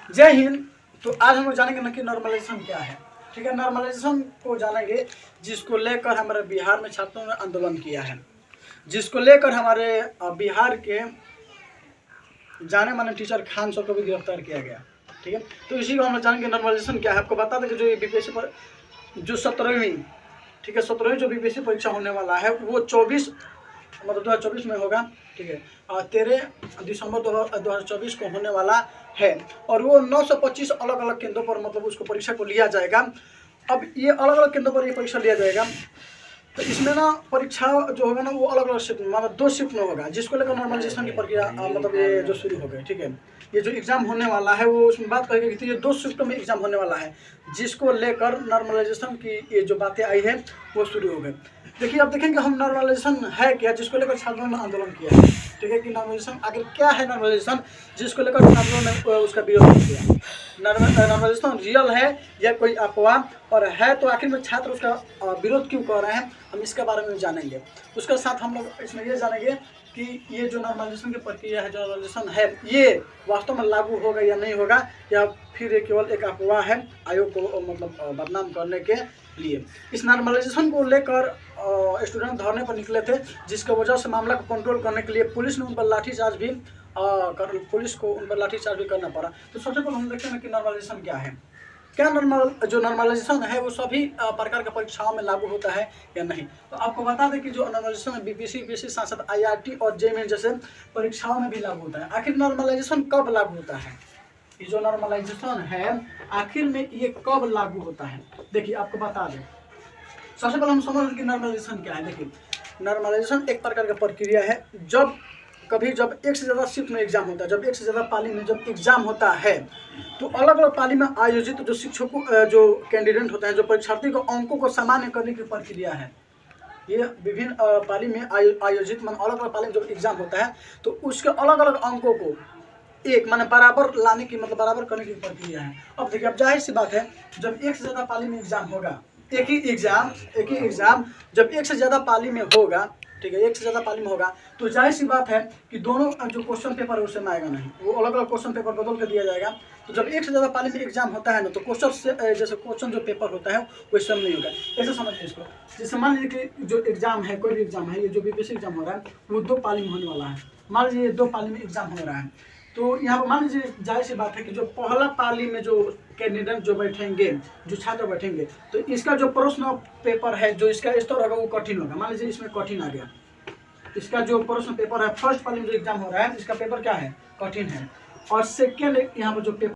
जय हिंद। तो आज हम लोग जानेंगे ना कि नॉर्मलाइजेशन क्या है। ठीक है, नॉर्मलाइजेशन को जानेंगे, जिसको लेकर हमारे बिहार में छात्रों ने आंदोलन किया है, जिसको लेकर हमारे बिहार के जाने माने टीचर खान सर को भी गिरफ्तार किया गया। ठीक है, तो इसी को हम लोग जानेंगे नॉर्मलाइजेशन क्या है। आपको बता दें कि जो ये बीपीएससी पर जो 17वीं, ठीक है 17वीं जो बीपीएससी परीक्षा होने वाला है वो 24 मतलब 2024 में होगा। ठीक है, 13 दिसंबर 2024 को होने वाला है और वो 925 अलग अलग केंद्रों पर मतलब उसको परीक्षा को लिया जाएगा। अब ये अलग अलग केंद्रों पर ये परीक्षा लिया जाएगा, तो इसमें ना परीक्षा जो होगा ना वो अलग अलग शिफ्ट मतलब 2 शिफ्ट में होगा, जिसको लेकर नॉर्मलाइजेशन की प्रक्रिया मतलब ये जो शुरू हो गई। ठीक है, ये जो एग्ज़ाम होने वाला है वो उसमें बात करेंगे कि ये 2 शिफ्टों में एग्ज़ाम होने वाला है, जिसको लेकर नॉर्मलाइजेशन की ये जो बातें आई है वो शुरू हो गई। देखिए, अब देखेंगे हम नॉर्मलाइजेशन है क्या, जिसको लेकर छात्रों ने आंदोलन किया है। ठीक है, कि नॉर्मलाइजेशन आखिर क्या है, नॉर्मलाइजेशन जिसको लेकर छात्रों ने उसका विरोध किया। नॉर्मलाइजेशन रियल है या कोई अफवाह, और है तो आखिर में छात्र उसका विरोध क्यों कर रहे हैं, हम इसके बारे में जानेंगे। उसके साथ हम लोग इसमें ये जानेंगे कि ये जो नॉर्मलाइजेशन की प्रक्रिया है, जो नॉर्मलाइजेशन है, ये वास्तव में लागू होगा या नहीं होगा, या फिर ये केवल एक अफवाह है आयोग को मतलब बदनाम करने के लिए। इस नॉर्मलाइजेशन को लेकर स्टूडेंट धरने पर निकले थे, जिसकी वजह से मामला को कंट्रोल करने के लिए पुलिस ने उन पर लाठीचार्ज भी पुलिस को उन पर लाठीचार्ज भी करना पड़ा। तो सबसे पहले हम देखते हैं कि नॉर्मलाइजेशन क्या है। क्या नॉर्मलाइजेशन है वो सभी प्रकार के परीक्षाओं में लागू होता है या नहीं। तो आपको बता दें कि जो नॉर्मलाइजेशन है बीपीएससी, यूपीएससी, साथ साथ आईआरटी और जेईई जैसे परीक्षाओं में भी लागू होता है। आखिर नॉर्मलाइजेशन कब लागू होता है, ये जो नॉर्मलाइजेशन है आखिर में ये कब लागू होता है, देखिए आपको बता दें। सबसे पहले हम समझ कि नॉर्मलाइजेशन क्या है। देखिए, नॉर्मलाइजेशन एक प्रकार का प्रक्रिया है जब एक से ज़्यादा शिफ्ट में एग्जाम होता है, जब एक से ज़्यादा पाली में जब एग्जाम होता है, तो अलग अलग पाली में आयोजित जो शिक्षकों जो कैंडिडेट होते हैं, जो परीक्षार्थी को अंकों को सामान्य करने की प्रक्रिया है। ये विभिन्न पाली में आयोजित अलग अलग पाली में जब एग्जाम होता है तो उसके अलग अलग अंकों को एक माने बराबर लाने की मतलब बराबर करने की प्रक्रिया है। अब देखिए, अब जाहिर सी बात है, जब एक से ज़्यादा पाली में एग्जाम होगा, एक ही एग्ज़ाम जब एक से ज़्यादा पाली में होगा, ठीक है, एक से ज़्यादा पाली में होगा, तो जाहिर सी बात है कि दोनों जो क्वेश्चन पेपर है उससे में आएगा नहीं, वो अलग अलग क्वेश्चन पेपर बदल कर दिया जाएगा। तो जब एक से ज़्यादा पाली में एग्जाम होता है ना, तो क्वेश्चन से जैसे क्वेश्चन जो पेपर होता है वो सेम नहीं होगा। ऐसे समझिए इसको, जैसे मान लीजिए कि जो एग्जाम है, कोई भी एग्जाम है, ये जो बीपीएससी एग्जाम हो रहा है वो 2 पाली में होने वाला है। मान लीजिए 2 पाली में एग्जाम हो रहा है, तो यहाँ पर मान लीजिए जाहिर सी बात है कि जो पहला पाली में जो कैंडिडेट जो बैठेंगे, जो छात्र बैठेंगे, तो इसका जो प्रश्न पेपर है, जो इसका स्तर होगा वो कठिन होगा। मान लीजिए इसमें कठिन आ गया, इसका जो प्रश्न पेपर है फर्स्ट पाली में जो एग्जाम हो रहा है इसका पेपर क्या है, कठिन है, और सेकेंड यहाँ पर जो पेपर